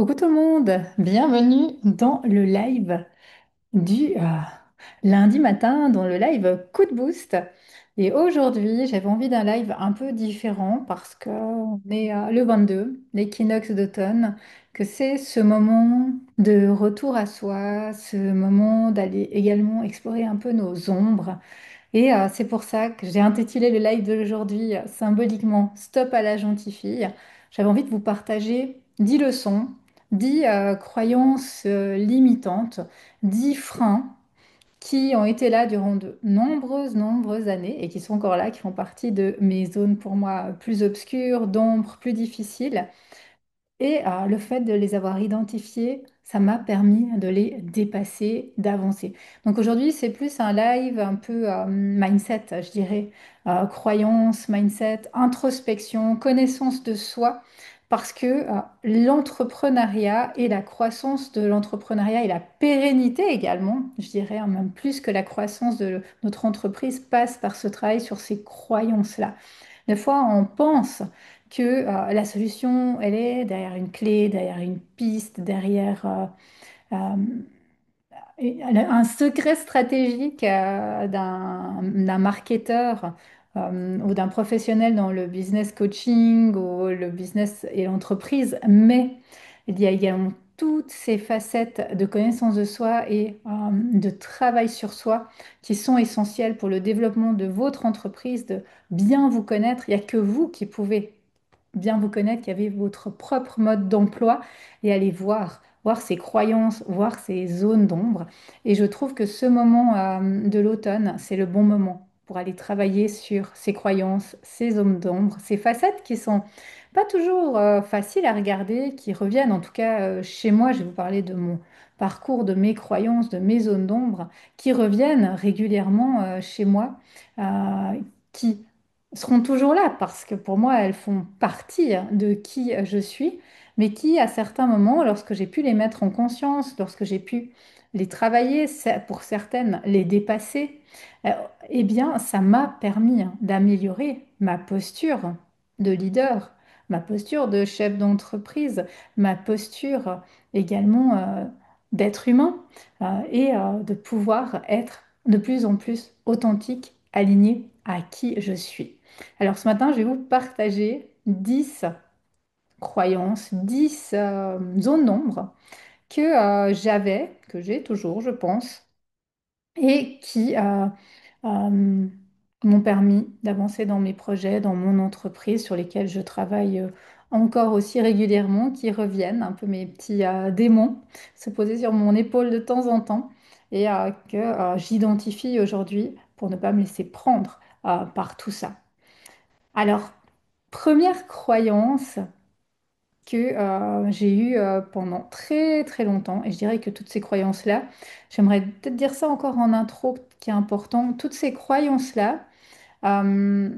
Coucou tout le monde, bienvenue dans le live du lundi matin, dans le live Coup de Boost. Et aujourd'hui, j'avais envie d'un live un peu différent parce qu'on est le 22, l'équinoxe d'automne, que c'est ce moment de retour à soi, ce moment d'aller également explorer un peu nos ombres. Et c'est pour ça que j'ai intitulé le live d'aujourd'hui symboliquement Stop à la gentille fille. J'avais envie de vous partager 10 leçons, 10 croyances limitantes, 10 freins qui ont été là durant de nombreuses années et qui sont encore là, qui font partie de mes zones pour moi plus obscures, d'ombre, plus difficiles. Et le fait de les avoir identifiés, ça m'a permis de les dépasser, d'avancer. Donc aujourd'hui, c'est plus un live un peu mindset, je dirais, croyance, mindset, introspection, connaissance de soi, parce que l'entrepreneuriat et la croissance de l'entrepreneuriat et la pérennité également, je dirais, hein, même plus que la croissance de notre entreprise, passe par ce travail sur ces croyances-là. Des fois, on pense que la solution, elle est derrière une clé, derrière une piste, derrière euh, un secret stratégique d'un marketeur ou d'un professionnel dans le business coaching ou le business et l'entreprise. Mais il y a également toutes ces facettes de connaissance de soi et de travail sur soi qui sont essentielles pour le développement de votre entreprise, de bien vous connaître. Il n'y a que vous qui pouvez bien vous connaître, qui avez votre propre mode d'emploi et aller voir ses croyances, voir ses zones d'ombre. Et je trouve que ce moment de l'automne, c'est le bon moment pour aller travailler sur ses croyances, ses zones d'ombre, ces facettes qui sont pas toujours faciles à regarder, qui reviennent en tout cas chez moi. Je vais vous parler de mon parcours, de mes croyances, de mes zones d'ombre, qui reviennent régulièrement chez moi, qui seront toujours là parce que pour moi, elles font partie de qui je suis, mais qui, à certains moments, lorsque j'ai pu les mettre en conscience, lorsque j'ai pu les travailler, pour certaines, les dépasser, euh, eh bien, ça m'a permis d'améliorer ma posture de leader, ma posture de chef d'entreprise, ma posture également d'être humain et de pouvoir être de plus en plus authentique, aligné à qui je suis. Alors ce matin, je vais vous partager 10 croyances, 10 zones d'ombre que j'avais, que j'ai toujours, je pense, et qui euh, m'ont permis d'avancer dans mes projets, dans mon entreprise sur lesquels je travaille encore aussi régulièrement, qui reviennent, un peu mes petits démons, se poser sur mon épaule de temps en temps et que j'identifie aujourd'hui pour ne pas me laisser prendre par tout ça. Alors, première croyance que j'ai eue pendant très très longtemps, et je dirais que toutes ces croyances-là, j'aimerais peut-être dire ça encore en intro qui est important, toutes ces croyances-là, euh,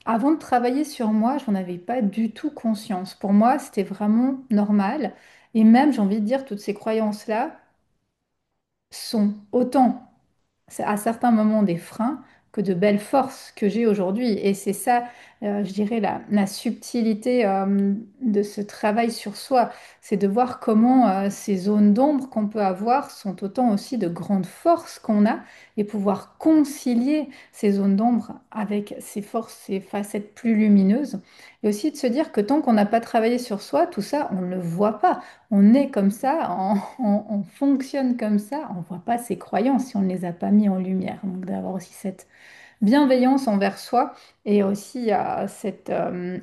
avant de travailler sur moi, je n'en avais pas du tout conscience. Pour moi, c'était vraiment normal. Et même, j'ai envie de dire, toutes ces croyances-là sont autant à certains moments des freins que de belles forces que j'ai aujourd'hui. Et c'est ça, je dirais, la subtilité de ce travail sur soi. C'est de voir comment ces zones d'ombre qu'on peut avoir sont autant aussi de grandes forces qu'on a et pouvoir concilier ces zones d'ombre avec ces forces, ces facettes plus lumineuses. Et aussi de se dire que tant qu'on n'a pas travaillé sur soi, tout ça, on ne le voit pas. On est comme ça, on fonctionne comme ça, on ne voit pas ses croyances si on ne les a pas mis en lumière. Donc d'avoir aussi cette bienveillance envers soi et aussi cette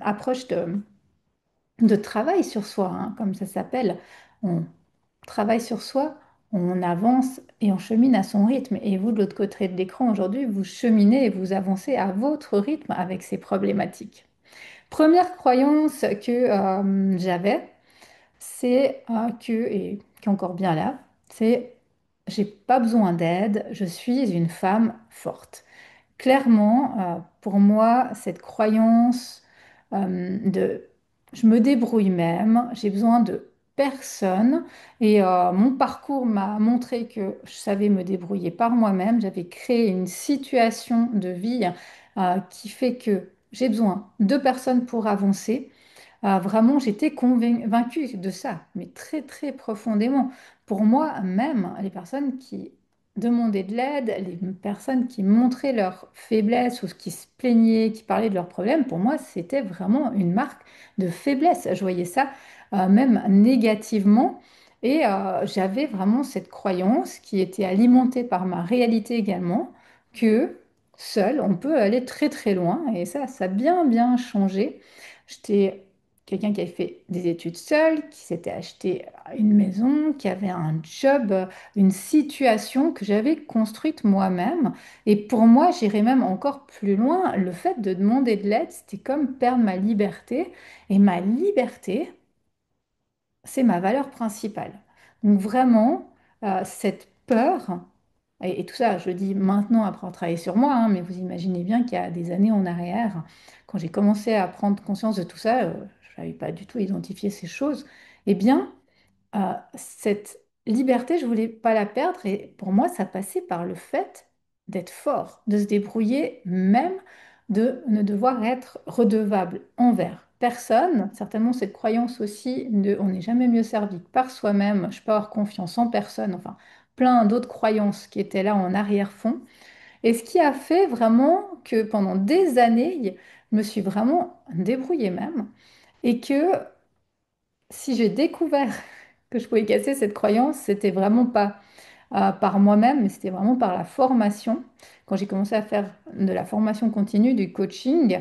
approche de travail sur soi, hein, comme ça s'appelle. On travaille sur soi, on avance et on chemine à son rythme. Et vous, de l'autre côté de l'écran, aujourd'hui, vous cheminez et vous avancez à votre rythme avec ces problématiques. Première croyance que j'avais, c'est et qui est encore bien là, c'est j'ai pas besoin d'aide, je suis une femme forte. Clairement, pour moi, cette croyance de je me débrouille même, j'ai besoin de personne et mon parcours m'a montré que je savais me débrouiller par moi-même. J'avais créé une situation de vie qui fait que j'ai besoin de personnes pour avancer. Vraiment, j'étais convaincue de ça, mais très, très profondément. Pour moi, même les personnes qui demandaient de l'aide, les personnes qui montraient leurs faiblesses ou qui se plaignaient, qui parlaient de leurs problèmes, pour moi, c'était vraiment une marque de faiblesse. Je voyais ça même négativement. Et j'avais vraiment cette croyance qui était alimentée par ma réalité également, que seul, on peut aller très très loin. Et ça a bien bien changé. J'étais quelqu'un qui avait fait des études seul, qui s'était acheté une maison, qui avait un job, une situation que j'avais construite moi-même. Et pour moi, j'irais même encore plus loin. Le fait de demander de l'aide, c'était comme perdre ma liberté. Et ma liberté, c'est ma valeur principale. Donc vraiment, cette peur, et tout ça, je le dis maintenant après avoir travaillé sur moi, hein, mais vous imaginez bien qu'il y a des années en arrière, quand j'ai commencé à prendre conscience de tout ça, je n'avais pas du tout identifié ces choses, eh bien, cette liberté, je voulais pas la perdre et pour moi, ça passait par le fait d'être fort, de se débrouiller, même de ne devoir être redevable envers personne. Certainement, cette croyance aussi de on n'est jamais mieux servi que par soi-même, je peux avoir confiance en personne, enfin, plein d'autres croyances qui étaient là en arrière-fond. Et ce qui a fait vraiment que pendant des années, je me suis vraiment débrouillée même et que si j'ai découvert que je pouvais casser cette croyance, c'était vraiment pas par moi-même, mais c'était vraiment par la formation. Quand j'ai commencé à faire de la formation continue, du coaching,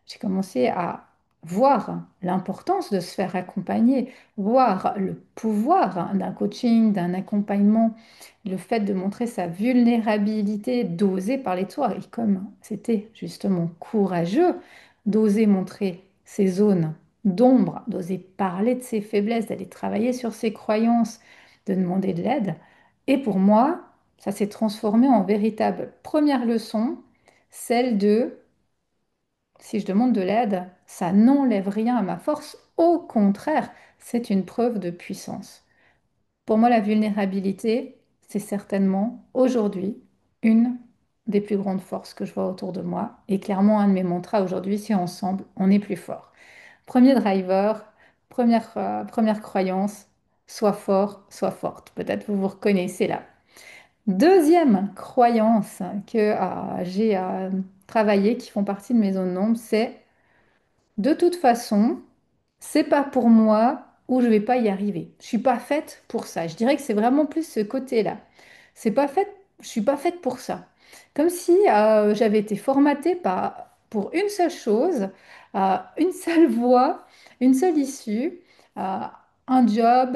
j'ai commencé à voir l'importance de se faire accompagner, voir le pouvoir d'un coaching, d'un accompagnement, le fait de montrer sa vulnérabilité, d'oser parler de soi. Et comme c'était justement courageux d'oser montrer ses zones d'ombre, d'oser parler de ses faiblesses, d'aller travailler sur ses croyances, de demander de l'aide. Et pour moi, ça s'est transformé en véritable première leçon, celle de si je demande de l'aide, ça n'enlève rien à ma force. Au contraire, c'est une preuve de puissance. Pour moi, la vulnérabilité, c'est certainement aujourd'hui une des plus grandes forces que je vois autour de moi. Et clairement, un de mes mantras aujourd'hui, c'est ensemble, on est plus fort. Premier driver, première croyance, sois fort, sois forte. Peut-être vous vous reconnaissez là. Deuxième croyance que j'ai travaillé, qui font partie de mes zones d'ombre, c'est de toute façon, c'est pas pour moi ou je vais pas y arriver. Je suis pas faite pour ça. Je dirais que c'est vraiment plus ce côté-là. C'est pas fait, je suis pas faite pour ça. Comme si j'avais été formatée pour une seule chose, une seule voie, une seule issue, euh, un job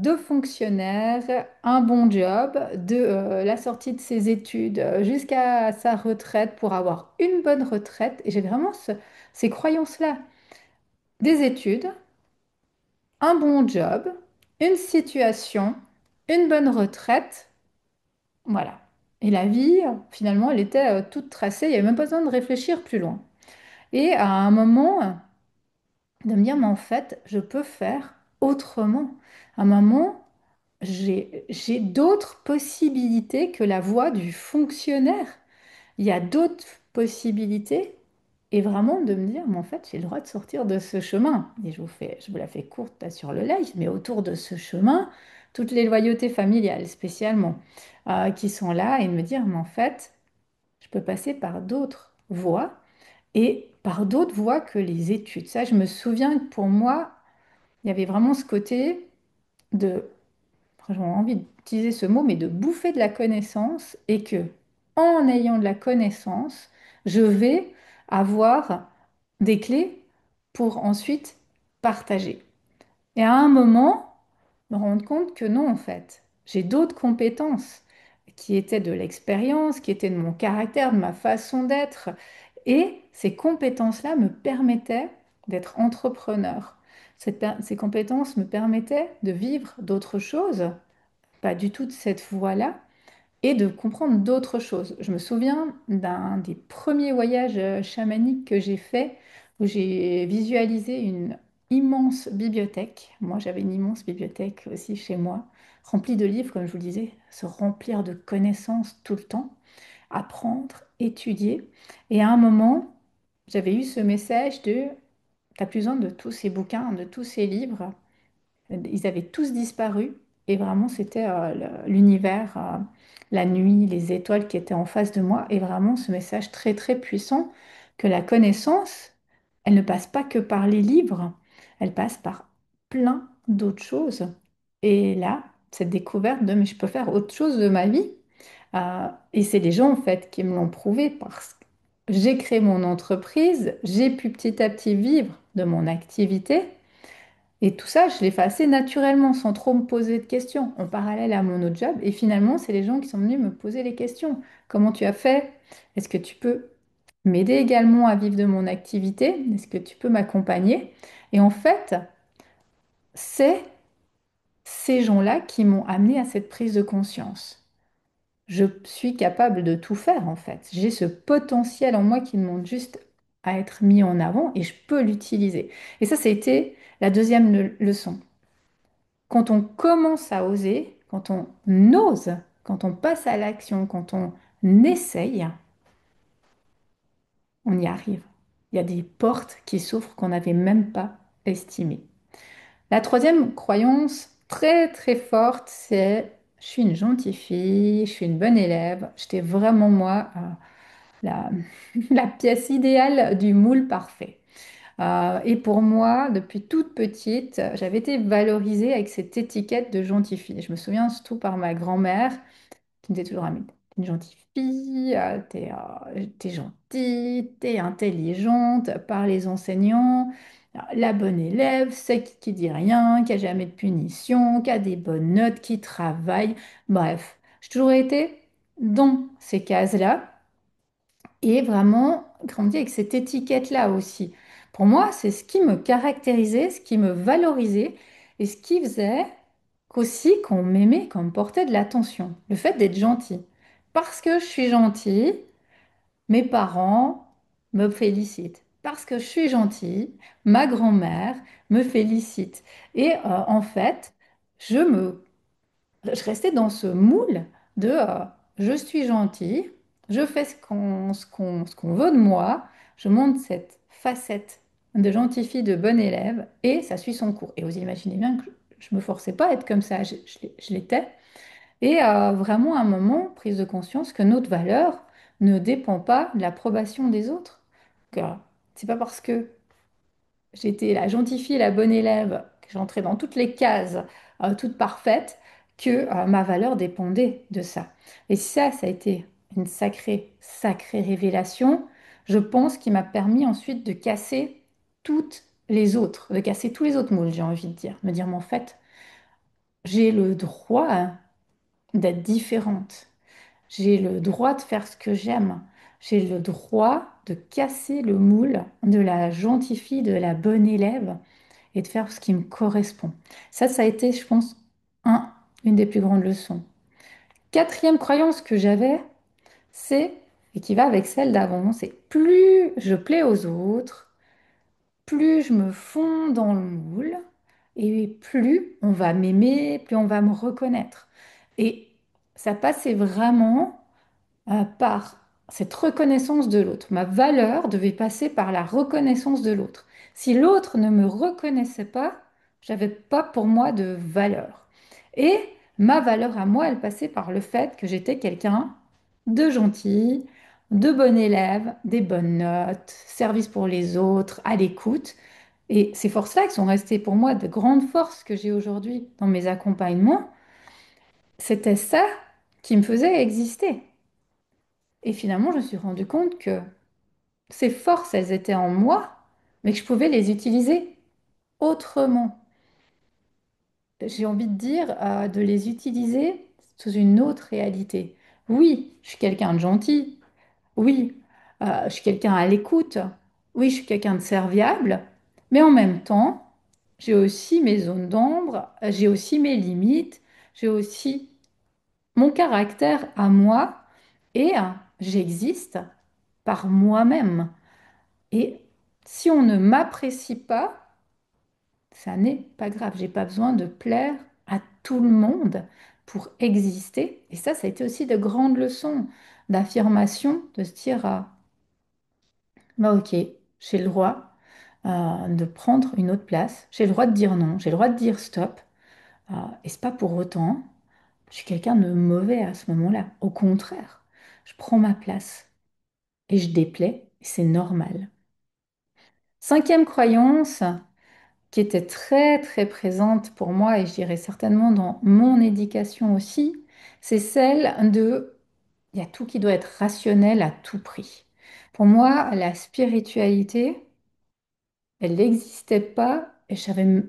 de fonctionnaire, un bon job, de la sortie de ses études jusqu'à sa retraite pour avoir une bonne retraite. Et j'ai vraiment ces croyances-là. Des études, un bon job, une situation, une bonne retraite. Voilà. Et la vie, finalement, elle était toute tracée. Il n'y avait même pas besoin de réfléchir plus loin. Et à un moment, de me dire, mais en fait, je peux faire autrement. À un moment, j'ai d'autres possibilités que la voie du fonctionnaire. Il y a d'autres possibilités et vraiment de me dire, mais en fait, j'ai le droit de sortir de ce chemin. Et je vous la fais courte là, sur le live, mais autour de ce chemin, toutes les loyautés familiales spécialement qui sont là et de me dire, mais en fait, je peux passer par d'autres voies et par d'autres voies que les études. Ça, je me souviens que pour moi, il y avait vraiment ce côté de j'ai envie d'utiliser ce mot, mais de bouffer de la connaissance et que en ayant de la connaissance, je vais avoir des clés pour ensuite partager. Et à un moment, me rendre compte que non, en fait, j'ai d'autres compétences qui étaient de l'expérience, qui étaient de mon caractère, de ma façon d'être. Et ces compétences-là me permettaient d'être entrepreneur. Ces compétences me permettaient de vivre d'autres choses pas du tout de cette voie-là et de comprendre d'autres choses. Je me souviens d'un des premiers voyages chamaniques que j'ai fait où j'ai visualisé une immense bibliothèque. Moi, j'avais une immense bibliothèque aussi chez moi, remplie de livres, comme je vous le disais, se remplir de connaissances tout le temps, apprendre, étudier. Et à un moment, j'avais eu ce message de t'as plus besoin de tous ces bouquins, de tous ces livres. Ils avaient tous disparu et vraiment c'était l'univers, la nuit, les étoiles qui étaient en face de moi et vraiment ce message très très puissant que la connaissance, elle ne passe pas que par les livres, elle passe par plein d'autres choses. Et là, cette découverte de mais je peux faire autre chose de ma vie. Et c'est les gens en fait qui me l'ont prouvé parce que j'ai créé mon entreprise, j'ai pu petit à petit vivre de mon activité. Et tout ça, je l'ai fait assez naturellement, sans trop me poser de questions, en parallèle à mon autre job. Et finalement, c'est les gens qui sont venus me poser les questions. Comment tu as fait? Est-ce que tu peux m'aider également à vivre de mon activité? Est-ce que tu peux m'accompagner? Et en fait, c'est ces gens-là qui m'ont amené à cette prise de conscience. Je suis capable de tout faire, en fait. J'ai ce potentiel en moi qui demande juste à être mis en avant et je peux l'utiliser. Et ça a été la deuxième leçon. Quand on commence à oser, quand on ose, quand on passe à l'action, quand on essaye, on y arrive. Il y a des portes qui s'ouvrent qu'on n'avait même pas estimées. La troisième croyance très très forte, c'est je suis une gentille fille, je suis une bonne élève. J'étais vraiment moi la, la pièce idéale du moule parfait. Et pour moi, depuis toute petite, j'avais été valorisée avec cette étiquette de gentille fille. Je me souviens surtout par ma grand-mère qui me disait toujours, ah, mais t'es une gentille fille, t'es gentille, t'es intelligente, par les enseignants, la bonne élève, celle qui dit rien, qui a jamais de punition, qui a des bonnes notes, qui travaille. Bref, j'ai toujours été dans ces cases-là et vraiment grandi avec cette étiquette-là aussi. Pour moi, c'est ce qui me caractérisait, ce qui me valorisait et ce qui faisait qu'aussi qu'on m'aimait, qu'on me portait de l'attention. Le fait d'être gentil. Parce que je suis gentille, mes parents me félicitent. Parce que je suis gentille, ma grand-mère me félicite. Et en fait, je restais dans ce moule de je suis gentille, je fais ce qu'on veut de moi, je montre cette facette de gentille fille, de bonne élève, et ça suit son cours. Et vous imaginez bien que je me forçais pas à être comme ça, je l'étais. Et vraiment à un moment, prise de conscience que notre valeur ne dépend pas de l'approbation des autres. Que c'est pas parce que j'étais la gentille fille, la bonne élève, que j'entrais dans toutes les cases, toutes parfaites, que ma valeur dépendait de ça. Et ça a été une sacrée, sacrée révélation, je pense, qui m'a permis ensuite de casser toutes les autres, de casser tous les autres moules, j'ai envie de dire. Me dire, mais en fait, j'ai le droit d'être différente. J'ai le droit de faire ce que j'aime. J'ai le droit de casser le moule de la gentille fille, de la bonne élève et de faire ce qui me correspond. Ça a été, je pense, une des plus grandes leçons. Quatrième croyance que j'avais, c'est, et qui va avec celle d'avant, c'est plus je plais aux autres, plus je me fonds dans le moule, et plus on va m'aimer, plus on va me reconnaître. Et ça passait vraiment par cette reconnaissance de l'autre. Ma valeur devait passer par la reconnaissance de l'autre. Si l'autre ne me reconnaissait pas, j'avais pas pour moi de valeur. Et ma valeur à moi, elle passait par le fait que j'étais quelqu'un de gentil, de bon élève, des bonnes notes, service pour les autres, à l'écoute. Et ces forces-là qui sont restées pour moi de grandes forces que j'ai aujourd'hui dans mes accompagnements, c'était ça qui me faisait exister. Et finalement, je me suis rendu compte que ces forces, elles étaient en moi, mais que je pouvais les utiliser autrement. J'ai envie de dire de les utiliser sous une autre réalité. Oui, je suis quelqu'un de gentil. Oui, je suis quelqu'un à l'écoute. Oui, je suis quelqu'un de serviable. Mais en même temps, j'ai aussi mes zones d'ombre, j'ai aussi mes limites, j'ai aussi mon caractère à moi et j'existe par moi-même. Et si on ne m'apprécie pas, ça n'est pas grave. J'ai pas besoin de plaire à tout le monde pour exister. Et ça a été aussi de grandes leçons d'affirmation, de se dire, bah ok, j'ai le droit. de prendre une autre place. J'ai le droit de dire non, j'ai le droit de dire stop. Et c'est pas pour autant, je suis quelqu'un de mauvais à ce moment-là. Au contraire, je prends ma place et je déplais, et c'est normal. Cinquième croyance qui était très très présente pour moi et je dirais certainement dans mon éducation aussi, c'est celle de il y a tout qui doit être rationnel à tout prix. Pour moi, la spiritualité, elle n'existait pas et je savais,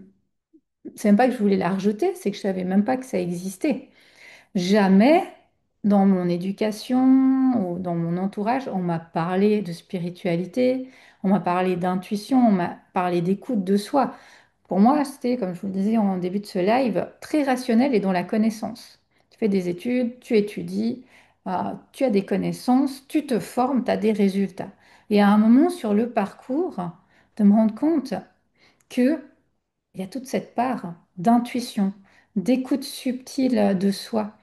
c'est même pas que je voulais la rejeter, c'est que je savais même pas que ça existait. Jamais dans mon éducation ou dans mon entourage, on m'a parlé de spiritualité, on m'a parlé d'intuition, on m'a parlé d'écoute de soi. Pour moi, c'était, comme je vous le disais en début de ce live, très rationnel et dans la connaissance. Tu fais des études, tu étudies, tu as des connaissances, tu te formes, tu as des résultats. Et à un moment sur le parcours, de me rendre compte que il y a toute cette part d'intuition, d'écoute subtile de soi,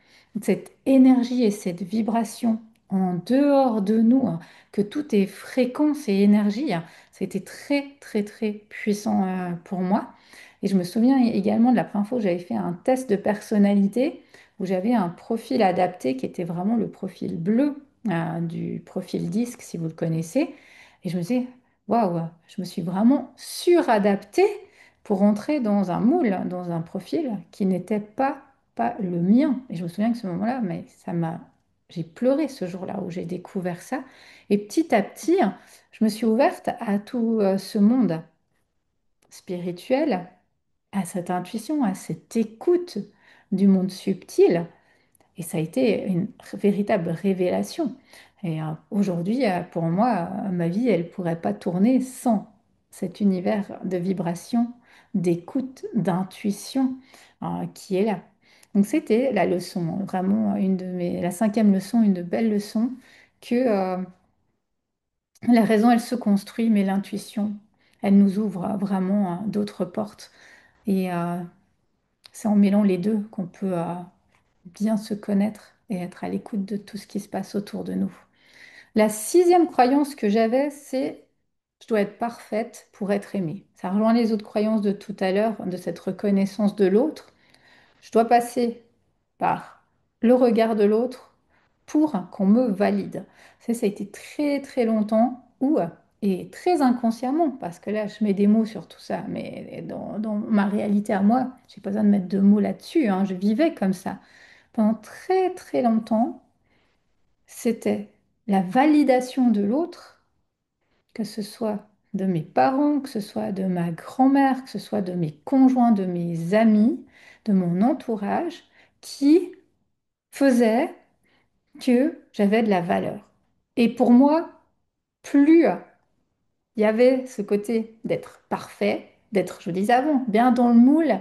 cette énergie et cette vibration en dehors de nous, hein, que tout est fréquence et énergie, hein. Ça a été très, très, très puissant pour moi. Et je me souviens également de la première fois où j'avais fait un test de personnalité, où j'avais un profil adapté qui était vraiment le profil bleu du profil disque, si vous le connaissez. Et je me disais, waouh, je me suis vraiment suradaptée pour rentrer dans un moule, dans un profil qui n'était pas le mien. Et je me souviens que ce moment-là, mais j'ai pleuré ce jour-là où j'ai découvert ça. Et petit à petit, je me suis ouverte à tout ce monde spirituel, à cette intuition, à cette écoute du monde subtil. Et ça a été une véritable révélation. Et aujourd'hui, pour moi, ma vie, elle ne pourrait pas tourner sans cet univers de vibration, d'écoute, d'intuition qui est là. Donc c'était la leçon, vraiment la cinquième leçon, une belle leçon que la raison, elle se construit, mais l'intuition, elle nous ouvre vraiment d'autres portes. Et c'est en mêlant les deux qu'on peut bien se connaître et être à l'écoute de tout ce qui se passe autour de nous. La sixième croyance que j'avais, c'est je dois être parfaite pour être aimée. Ça rejoint les autres croyances de tout à l'heure, de cette reconnaissance de l'autre. Je dois passer par le regard de l'autre pour qu'on me valide. Ça a été très très longtemps ou et très inconsciemment, parce que là je mets des mots sur tout ça, mais dans ma réalité à moi, j'ai pas besoin de mettre de mots là-dessus, hein, je vivais comme ça. Pendant très très longtemps, c'était la validation de l'autre, que ce soit de mes parents, que ce soit de ma grand-mère, que ce soit de mes conjoints, de mes amis, de mon entourage, qui faisait que j'avais de la valeur. Et pour moi, plus il y avait ce côté d'être parfait, d'être, je le disais avant, bien dans le moule,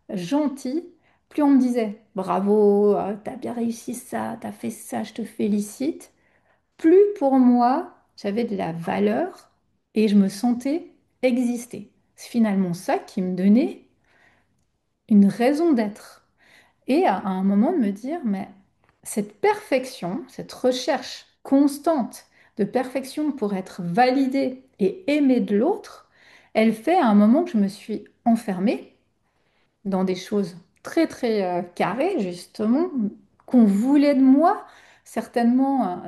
gentil, plus on me disait bravo, t'as bien réussi ça, t'as fait ça, je te félicite, plus pour moi, j'avais de la valeur et je me sentais exister. C'est finalement ça qui me donnait une raison d'être. Et à un moment de me dire, mais cette perfection, cette recherche constante de perfection pour être validée et aimée de l'autre, elle fait à un moment que je me suis enfermée dans des choses très très carrées, justement, qu'on voulait de moi, certainement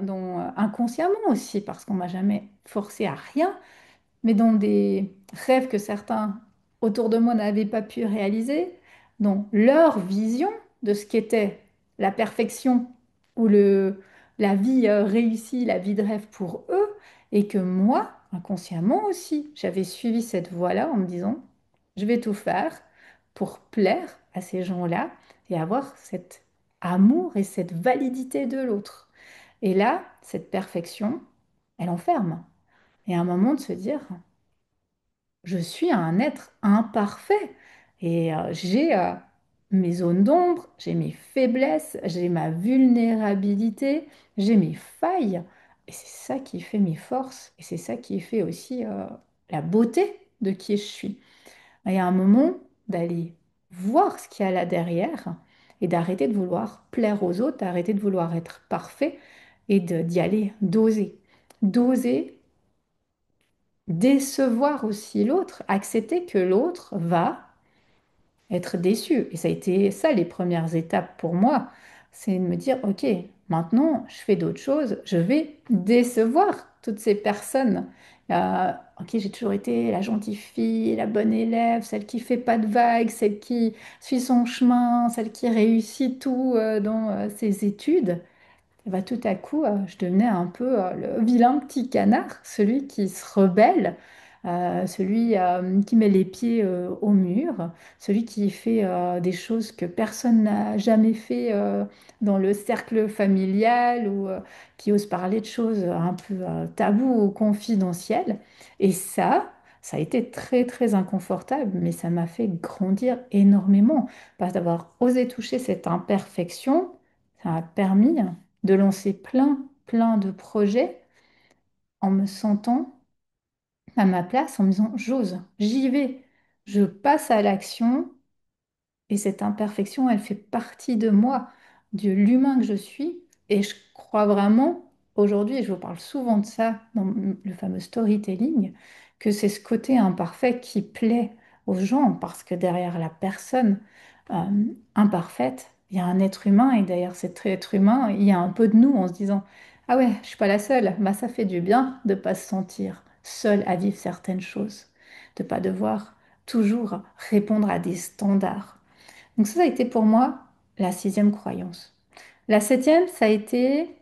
inconsciemment aussi, parce qu'on m'a jamais forcé à rien, mais dans des rêves que certains autour de moi n'avaient pas pu réaliser, dans leur vision de ce qu'était la perfection ou la vie réussie, la vie de rêve pour eux, et que moi, inconsciemment aussi, j'avais suivi cette voie-là en me disant, je vais tout faire pour plaire à ces gens-là et avoir cet amour et cette validité de l'autre. Et là, cette perfection, elle enferme. Et à un moment de se dire, je suis un être imparfait et j'ai mes zones d'ombre, j'ai mes faiblesses, j'ai ma vulnérabilité, j'ai mes failles. Et c'est ça qui fait mes forces et c'est ça qui fait aussi la beauté de qui je suis. Et à un moment d'aller voir ce qu'il y a là derrière et d'arrêter de vouloir plaire aux autres, d'arrêter de vouloir être parfait et d'y aller, d'oser. D'oser décevoir aussi l'autre, accepter que l'autre va être déçu. Et ça a été ça les premières étapes pour moi, c'est de me dire, OK, maintenant je fais d'autres choses, je vais décevoir toutes ces personnes. OK, j'ai toujours été la gentille fille, la bonne élève, celle qui fait pas de vagues, celle qui suit son chemin, celle qui réussit tout dans ses études. Et bah, tout à coup, je devenais un peu le vilain petit canard, celui qui se rebelle, celui qui met les pieds au mur, celui qui fait des choses que personne n'a jamais fait dans le cercle familial ou qui ose parler de choses un peu taboues ou confidentielles. Et ça a été très très inconfortable, mais ça m'a fait grandir énormément parce d'avoir osé toucher cette imperfection, ça m'a permis de lancer plein de projets en me sentant à ma place, en me disant, j'ose, j'y vais, je passe à l'action et cette imperfection, elle fait partie de moi, de l'humain que je suis. Et je crois vraiment, aujourd'hui, et je vous parle souvent de ça dans le fameux storytelling, que c'est ce côté imparfait qui plaît aux gens, parce que derrière la personne euh, imparfaite, il y a un être humain, et derrière cet être humain, il y a un peu de nous en se disant, ah ouais, je suis pas la seule, bah, ça fait du bien de pas se sentir seule à vivre certaines choses, de pas devoir toujours répondre à des standards. Donc ça a été pour moi la sixième croyance. La septième, ça a été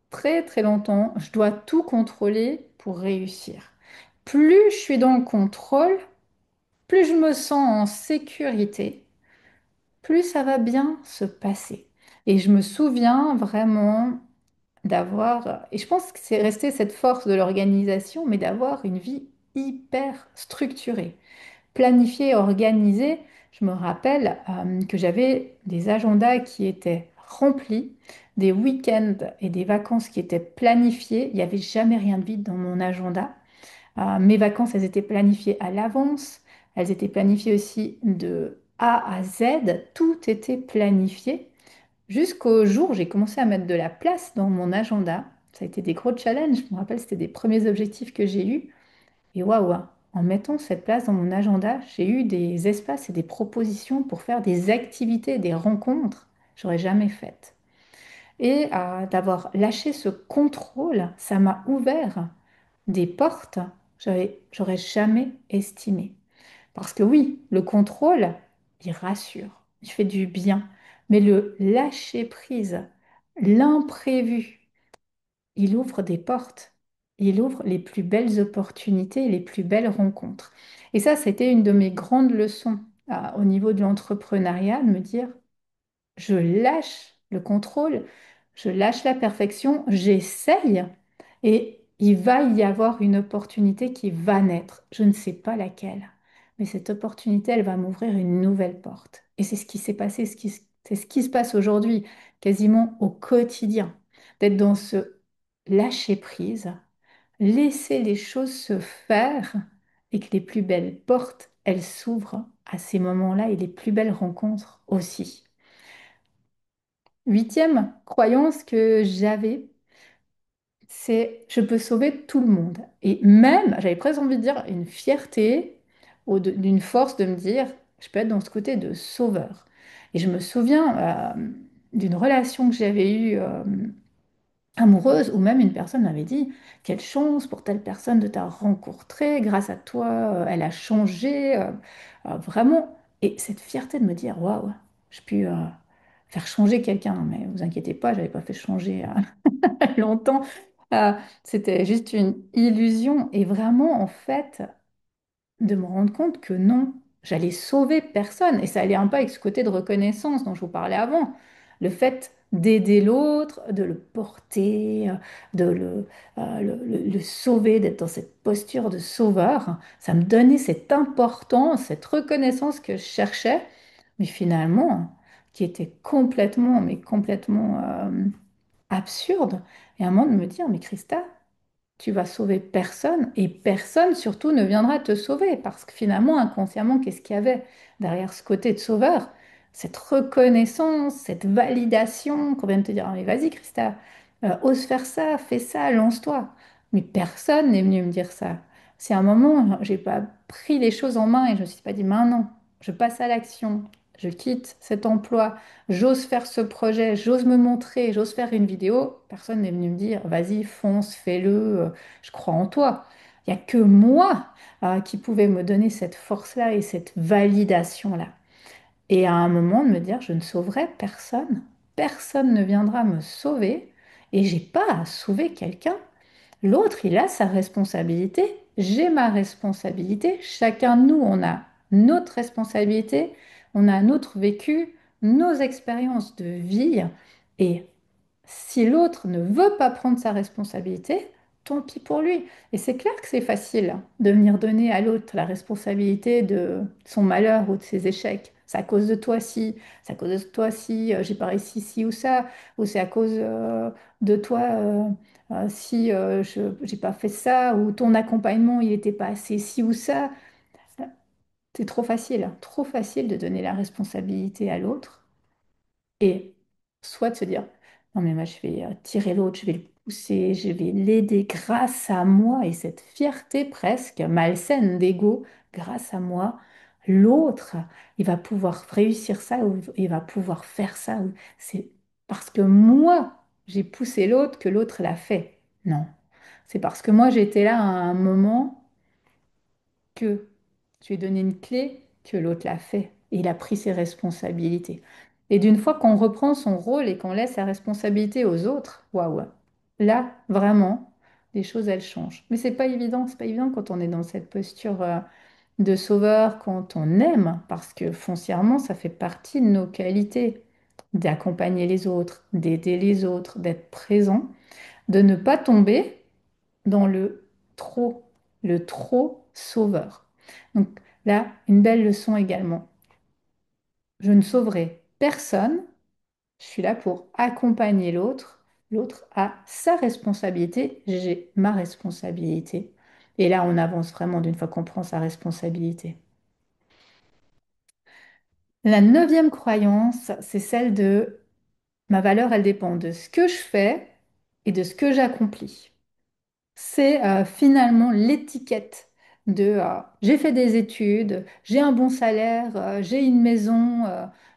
très très longtemps, je dois tout contrôler pour réussir. Plus je suis dans le contrôle, plus je me sens en sécurité, plus ça va bien se passer. Et je me souviens vraiment d'avoir, et je pense que c'est resté cette force de l'organisation, mais d'avoir une vie hyper structurée. Planifié, organisé, je me rappelle que j'avais des agendas qui étaient remplis, des week-ends et des vacances qui étaient planifiés. Il n'y avait jamais rien de vide dans mon agenda. Mes vacances, elles étaient planifiées à l'avance. Elles étaient planifiées aussi de A à Z. Tout était planifié. Jusqu'au jour où j'ai commencé à mettre de la place dans mon agenda. Ça a été des gros challenges. Je me rappelle, c'était des premiers objectifs que j'ai eus. Et waouh, en mettant cette place dans mon agenda, j'ai eu des espaces et des propositions pour faire des activités, des rencontres que j'aurais jamais faites. Et d'avoir lâché ce contrôle, ça m'a ouvert des portes que j'aurais jamais estimées. Parce que oui, le contrôle, il rassure, il fait du bien, mais le lâcher prise, l'imprévu, il ouvre des portes. Il ouvre les plus belles opportunités, les plus belles rencontres. Et ça, c'était une de mes grandes leçons au niveau de l'entrepreneuriat, de me dire, je lâche le contrôle, je lâche la perfection, j'essaye et il va y avoir une opportunité qui va naître. Je ne sais pas laquelle, mais cette opportunité, elle va m'ouvrir une nouvelle porte. Et c'est ce qui s'est passé, c'est ce qui se passe aujourd'hui, quasiment au quotidien, d'être dans ce lâcher prise, laisser les choses se faire et que les plus belles portes, elles s'ouvrent à ces moments-là et les plus belles rencontres aussi. Huitième croyance que j'avais, c'est je peux sauver tout le monde. Et même, j'avais presque envie de dire une fierté ou d'une force de me dire, je peux être dans ce côté de sauveur. Et je me souviens d'une relation que j'avais eue amoureuse où même une personne m'avait dit, quelle chance pour telle personne de t'avoir rencontré, grâce à toi, elle a changé, vraiment. Et cette fierté de me dire, waouh, je peux faire changer quelqu'un. Mais vous inquiétez pas, j'avais pas fait changer longtemps. Euh, C'était juste une illusion. Et vraiment, en fait, de me rendre compte que non, j'allais sauver personne. Et ça allait un peu avec ce côté de reconnaissance dont je vous parlais avant. Le fait d'aider l'autre, de le porter, de le sauver, d'être dans cette posture de sauveur, ça me donnait cette importance, cette reconnaissance que je cherchais, mais finalement, qui était complètement, mais complètement absurde. Et à un moment de me dire, mais Christa, tu vas sauver personne et personne surtout ne viendra te sauver parce que finalement, inconsciemment, qu'est-ce qu'il y avait derrière ce côté de sauveur? Cette reconnaissance, cette validation qu'on vient de te dire, ah, mais vas-y Christa, ose faire ça, fais ça, lance-toi. Mais personne n'est venu me dire ça. C'est un moment, j'ai pas pris les choses en main et je me suis pas dit, maintenant, je passe à l'action, je quitte cet emploi, j'ose faire ce projet, j'ose me montrer, j'ose faire une vidéo. Personne n'est venu me dire, vas-y, fonce, fais-le, je crois en toi. Il n'y a que moi qui pouvais me donner cette force-là et cette validation-là. Et à un moment de me dire, je ne sauverai personne, personne ne viendra me sauver et j'ai pas à sauver quelqu'un. L'autre, il a sa responsabilité, j'ai ma responsabilité. Chacun de nous, on a notre responsabilité, on a notre vécu, nos expériences de vie. Et si l'autre ne veut pas prendre sa responsabilité, tant pis pour lui. Et c'est clair que c'est facile de venir donner à l'autre la responsabilité de son malheur ou de ses échecs. C'est à cause de toi si, c'est à cause de toi si j'ai pas réussi ci ou c'est à cause de toi si je j'ai pas fait ça, ou ton accompagnement il n'était pas assez ci ou ça. C'est trop facile de donner la responsabilité à l'autre et soit de se dire, non mais moi je vais tirer l'autre, je vais le pousser, je vais l'aider grâce à moi, et cette fierté presque malsaine d'ego, grâce à moi, l'autre, il va pouvoir réussir ça ou il va pouvoir faire ça. C'est parce que moi, j'ai poussé l'autre que l'autre l'a fait. Non, c'est parce que moi j'étais là à un moment que tu lui ai donné une clé, que l'autre l'a fait. Et il a pris ses responsabilités. Et d'une fois qu'on reprend son rôle et qu'on laisse sa responsabilité aux autres, waouh, là, vraiment, les choses, elles changent. Mais c'est pas évident quand on est dans cette posture de sauveur, quand on aime, parce que foncièrement, ça fait partie de nos qualités, d'accompagner les autres, d'aider les autres, d'être présent, de ne pas tomber dans trop, le trop sauveur. Donc là, une belle leçon également. Je ne sauverai personne, je suis là pour accompagner l'autre. L'autre a sa responsabilité, j'ai ma responsabilité. Et là, on avance vraiment d'une fois qu'on prend sa responsabilité. La neuvième croyance, c'est celle de ma valeur, elle dépend de ce que je fais et de ce que j'accomplis. C'est finalement l'étiquette de j'ai fait des études, j'ai un bon salaire, j'ai une maison,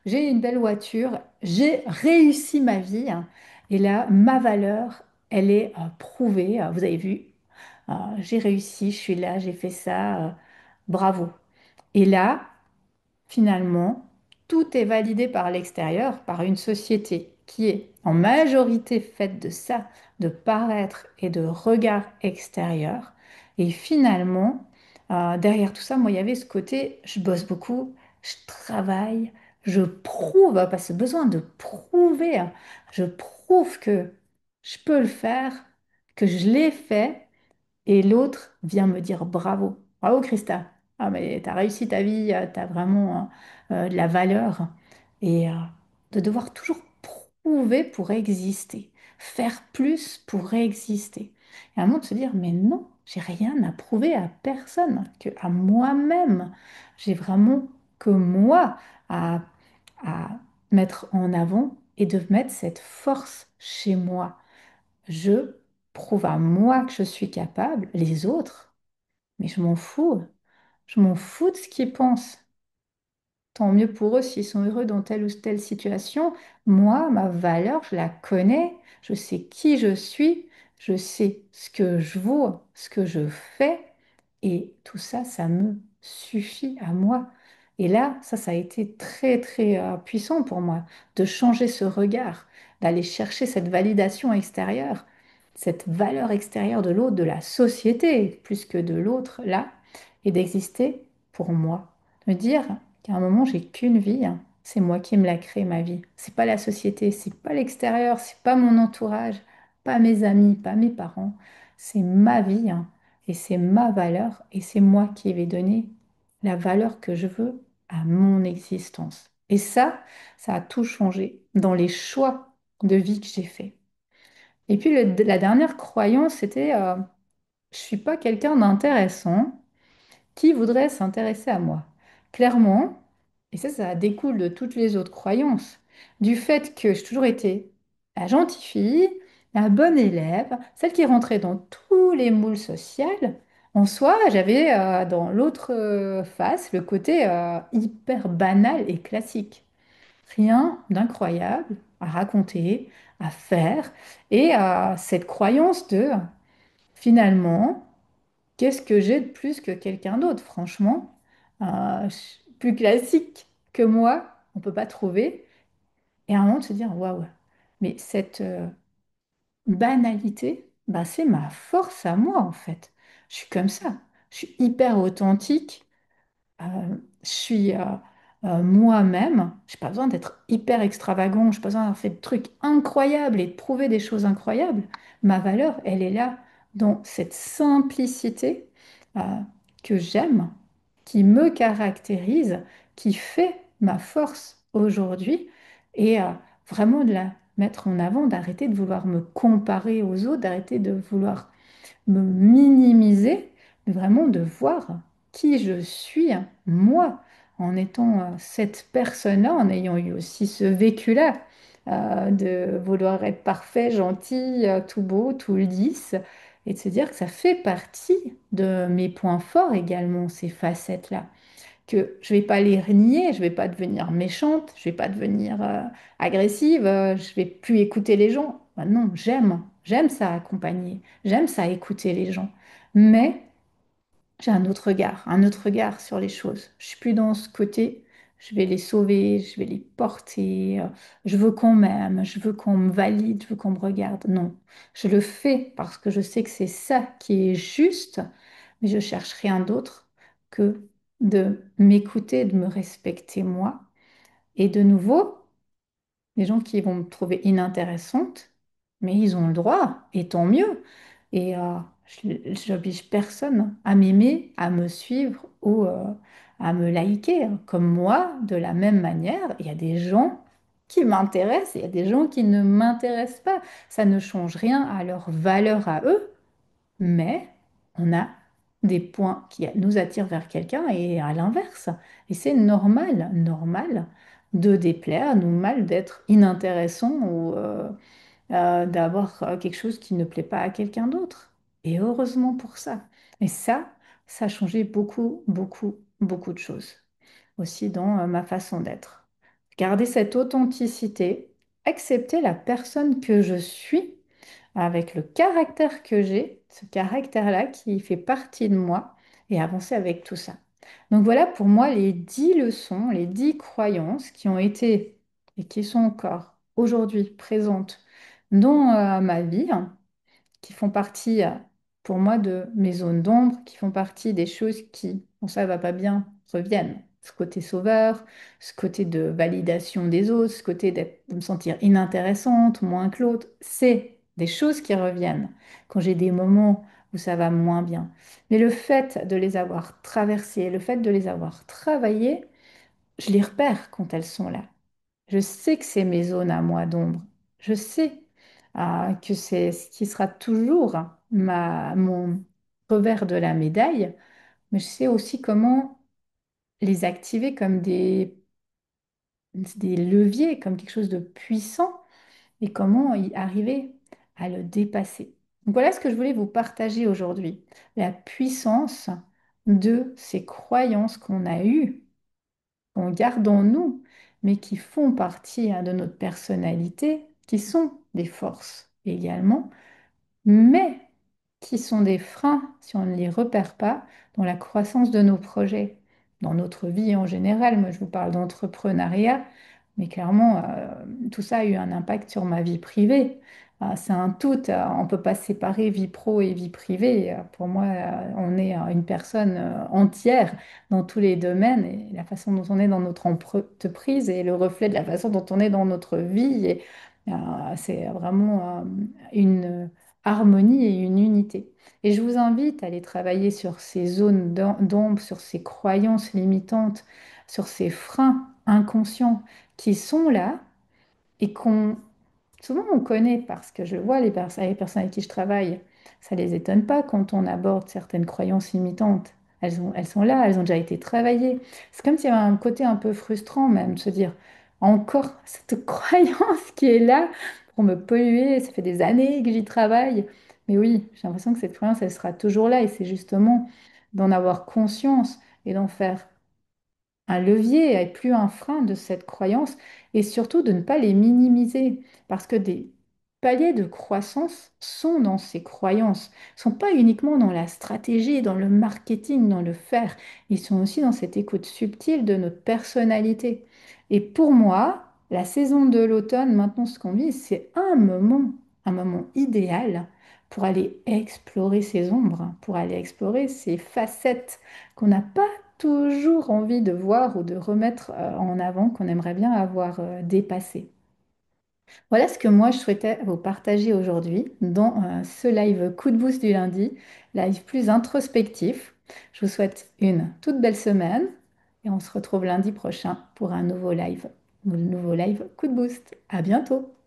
j'ai une belle voiture, j'ai réussi ma vie, hein. Et là, ma valeur, elle est prouvée. Vous avez vu, j'ai réussi, je suis là, j'ai fait ça, bravo. Et là, finalement, tout est validé par l'extérieur, par une société qui est en majorité faite de ça, de paraître et de regard extérieur. Et finalement, derrière tout ça, moi, il y avait ce côté, je bosse beaucoup, je travaille, je prouve, parce que besoin de prouver, hein. Je prouve que je peux le faire, que je l'ai fait, et l'autre vient me dire bravo. Bravo Christa. Ah mais t'as réussi ta vie, t'as vraiment de la valeur. Et de devoir toujours prouver pour exister. Faire plus pour exister. Et à un moment de se dire, mais non, j'ai rien à prouver à personne, que à moi-même. J'ai vraiment que moi à mettre en avant et de mettre cette force chez moi. Je prouve à moi que je suis capable, les autres, mais je m'en fous. Je m'en fous de ce qu'ils pensent. Tant mieux pour eux s'ils sont heureux dans telle ou telle situation. Moi, ma valeur, je la connais. Je sais qui je suis. Je sais ce que je vaux, ce que je fais. Et tout ça, ça me suffit à moi. Et là, ça a été très, très puissant pour moi de changer ce regard, d'aller chercher cette validation extérieure, cette valeur extérieure de l'autre, de la société, plus que de l'autre, là, et d'exister pour moi. Me dire qu'à un moment, j'ai qu'une vie, hein. C'est moi qui me la crée, ma vie. C'est pas la société, c'est pas l'extérieur, c'est pas mon entourage, pas mes amis, pas mes parents. C'est ma vie, hein. Et c'est ma valeur, et c'est moi qui vais donner la valeur que je veux à mon existence. Et ça a tout changé dans les choix de vie que j'ai faits. Et puis la dernière croyance, c'était je suis pas quelqu'un d'intéressant qui voudrait s'intéresser à moi. Clairement, et ça découle de toutes les autres croyances, du fait que j'ai toujours été la gentille fille, la bonne élève, celle qui rentrait dans tous les moules sociaux. En soi, j'avais dans l'autre face le côté hyper banal et classique. Rien d'incroyable à raconter, à faire, et cette croyance de finalement, qu'est-ce que j'ai de plus que quelqu'un d'autre, franchement, plus classique que moi, on peut pas trouver. Et à un moment de se dire, waouh, mais cette banalité, bah, c'est ma force à moi en fait. Je suis comme ça. Je suis hyper authentique. Je suis moi-même. Je n'ai pas besoin d'être hyper extravagant. Je n'ai pas besoin d'avoir fait de trucs incroyables et de prouver des choses incroyables. Ma valeur, elle est là dans cette simplicité euh, que j'aime, qui me caractérise, qui fait ma force aujourd'hui. Et vraiment de la mettre en avant, d'arrêter de vouloir me comparer aux autres, d'arrêter de vouloir me minimiser, mais vraiment de voir qui je suis, moi, en étant cette personne-là, en ayant eu aussi ce vécu-là, de vouloir être parfait, gentil, tout beau, tout lisse, et de se dire que ça fait partie de mes points forts également, ces facettes-là que je vais pas les renier, je vais pas devenir méchante, je vais pas devenir agressive, je vais plus écouter les gens. Ben non, j'aime ça accompagner, j'aime ça écouter les gens. Mais j'ai un autre regard sur les choses. Je suis plus dans ce côté, je vais les sauver, je vais les porter, je veux qu'on m'aime, je veux qu'on me valide, je veux qu'on me regarde. Non, je le fais parce que je sais que c'est ça qui est juste, mais je cherche rien d'autre que de m'écouter, de me respecter moi. Et de nouveau, des gens qui vont me trouver inintéressante, mais ils ont le droit, et tant mieux. Et j'oblige personne à m'aimer, à me suivre ou à me liker. Comme moi, de la même manière, il y a des gens qui m'intéressent, et il y a des gens qui ne m'intéressent pas. Ça ne change rien à leur valeur à eux, mais on a des points qui nous attirent vers quelqu'un et à l'inverse. Et c'est normal, normal de déplaire, normal d'être inintéressant ou d'avoir quelque chose qui ne plaît pas à quelqu'un d'autre. Et heureusement pour ça. Et ça a changé beaucoup, beaucoup, beaucoup de choses aussi dans ma façon d'être. Garder cette authenticité, accepter la personne que je suis avec le caractère que j'ai, ce caractère-là qui fait partie de moi, et avancer avec tout ça. Donc voilà pour moi les 10 leçons, les 10 croyances qui ont été et qui sont encore aujourd'hui présentes dans ma vie, hein, qui font partie pour moi de mes zones d'ombre, qui font partie des choses qui, quand ça va pas bien, reviennent. Ce côté sauveur, ce côté de validation des autres, ce côté de me sentir inintéressante, moins que l'autre, c'est des choses qui reviennent quand j'ai des moments où ça va moins bien. Mais le fait de les avoir traversées, le fait de les avoir travaillées, je les repère quand elles sont là. Je sais que c'est mes zones à moi d'ombre. Je sais que c'est ce qui sera toujours mon revers de la médaille, mais je sais aussi comment les activer comme des leviers, comme quelque chose de puissant et comment y arriver à le dépasser. Donc voilà ce que je voulais vous partager aujourd'hui, la puissance de ces croyances qu'on a eues qu'on garde en nous, mais qui font partie de notre personnalité, qui sont des forces également, mais qui sont des freins si on ne les repère pas dans la croissance de nos projets, dans notre vie en général. Moi, je vous parle d'entrepreneuriat, mais clairement, tout ça a eu un impact sur ma vie privée. C'est un tout, on ne peut pas séparer vie pro et vie privée. Pour moi, on est une personne entière dans tous les domaines et la façon dont on est dans notre entreprise est le reflet de la façon dont on est dans notre vie. Et, c'est vraiment une harmonie et une unité. Et je vous invite à aller travailler sur ces zones d'ombre, sur ces croyances limitantes, sur ces freins inconscients qui sont là et qu'on souvent on connaît parce que je vois les personnes avec qui je travaille, ça les étonne pas quand on aborde certaines croyances limitantes. Elles sont là, elles ont déjà été travaillées. C'est comme s'il y avait un côté un peu frustrant même, de se dire encore cette croyance qui est là pour me polluer, ça fait des années que j'y travaille, Mais oui, j'ai l'impression que cette croyance, elle sera toujours là et c'est justement d'en avoir conscience et d'en faire un levier et plus un frein de cette croyance et surtout de ne pas les minimiser parce que des paliers de croissance sont dans ces croyances, sont pas uniquement dans la stratégie, dans le marketing, dans le faire, ils sont aussi dans cette écoute subtile de notre personnalité. Et pour moi, la saison de l'automne, maintenant ce qu'on vit, c'est un moment idéal pour aller explorer ces ombres, pour aller explorer ces facettes qu'on n'a pas toujours envie de voir ou de remettre en avant, qu'on aimerait bien avoir dépassé. Voilà ce que moi je souhaitais vous partager aujourd'hui dans ce live coup de boost du lundi, live plus introspectif. Je vous souhaite une toute belle semaine et on se retrouve lundi prochain pour un nouveau live coup de boost. À bientôt!